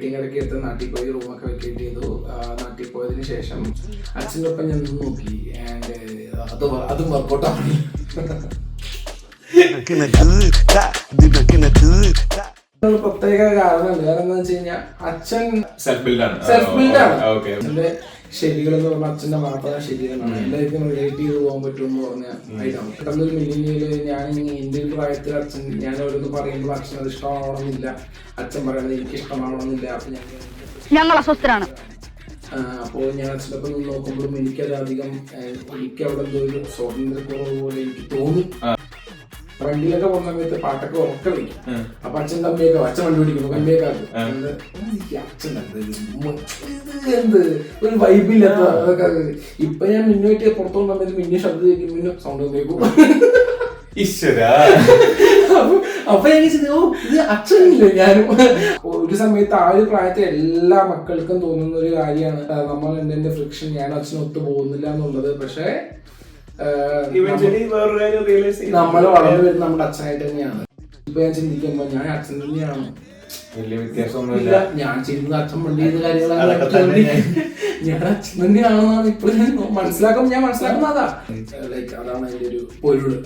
Wedding ഇടയ്ക്ക് എടുത്ത് നാട്ടിൽ പോയി റൂമൊക്കെ വെക്കേറ്റ് ചെയ്തു. നാട്ടിൽ പോയതിന് ശേഷം അച്ഛൻ്റെ ഒപ്പം ഞാൻ നിന്ന് നോക്കി. ആൻഡ് അതും വർക്കൗട്ട് ആവണി. പ്രത്യേക കാരണമുണ്ട്. കാരണം എന്താ വെച്ച് കഴിഞ്ഞാൽ അച്ഛൻ സെൽഫ് ബിൽഡാണ്. അച്ഛന്റെ ശരികൾ എന്ന് പറഞ്ഞാൽ അച്ഛന്റെ മാത്രം ശരികളാണ്. എല്ലാവർക്കും റിലേറ്റ് ചെയ്ത് പോകാൻ പറ്റുമെന്ന് പറഞ്ഞാൽ പെട്ടെന്നൊരു മില്ലിനിയല് ഞാൻ എന്റെ ഒരു പ്രായത്തിൽ അച്ഛൻ ഞാൻ ഓരോന്ന് പറയുമ്പോൾ അച്ഛൻ അത് ഇഷ്ടമാവണമെന്നില്ല, അച്ഛൻ പറയണത് എനിക്ക് ഇഷ്ടമാവണമെന്നില്ല. അപ്പൊ ഞങ്ങൾ അസ്വസ്ഥരാണ്. അപ്പോൾ ഞാൻ അച്ഛൻ്റെ ഒപ്പം നിന്ന് നോക്കുമ്പോഴും എനിക്കതധികം എനിക്ക് അവിടെ എന്തോ ഒരു സ്വാതന്ത്ര്യക്കുറവ് പോലെ എനിക്ക് തോന്നി. വണ്ടിയിലൊക്കെ പോകുന്ന സമയത്ത് പാട്ടൊക്കെ ഉറക്ക വയ്ക്കും. അപ്പൊ അച്ഛൻ കമ്മിയൊക്കെ അച്ഛൻ വണ്ടി പിടിക്കുന്നു, കമ്മിയൊക്കെ ആക്കും. അച്ഛൻ എന്ത് ഒരു വൈബില്ലാത്ത അതൊക്കെ. ഇപ്പൊ ഞാൻ മിന്നുമായിട്ട് പുറത്തോണ്ട് സമയത്ത് മിന്നു ശബ്ദം കേൾക്കും, മിന്നു സൗണ്ട് കേൾക്കും. അപ്പൊ ഞാൻ ഓ ഇത് അച്ഛനില്ല ഞാനും. ഒരു സമയത്ത് ആ ഒരു പ്രായത്തിൽ എല്ലാ മക്കൾക്കും തോന്നുന്ന ഒരു കാര്യമാണ് നമ്മൾ എന്റെ ഫ്രിക്ഷൻ ഞാൻ അച്ഛനൊത്ത് പോകുന്നില്ല എന്നുള്ളത്. പക്ഷെ നമ്മൾ വളർന്നു വരുന്ന നമ്മുടെ അച്ഛനായിട്ട് തന്നെയാണ്. ഇപ്പൊ ഞാൻ ചിന്തിക്കുമ്പോ ഞാൻ അച്ഛൻ തന്നെയാണ്. വലിയ വ്യത്യാസമൊന്നുമില്ല. ഞാൻ ചെയ്യുന്നത് അച്ഛൻ വണ്ടി ചെയ്യുന്ന കാര്യങ്ങളാണ്. ഞാൻ അച്ഛൻ തന്നെയാണെന്നാണ് ഇപ്പോഴും ഞാൻ മനസ്സിലാക്കുന്നതാ. ലൈക്ക് അതാണ് അതിന്റെ ഒരു പൊരുള്.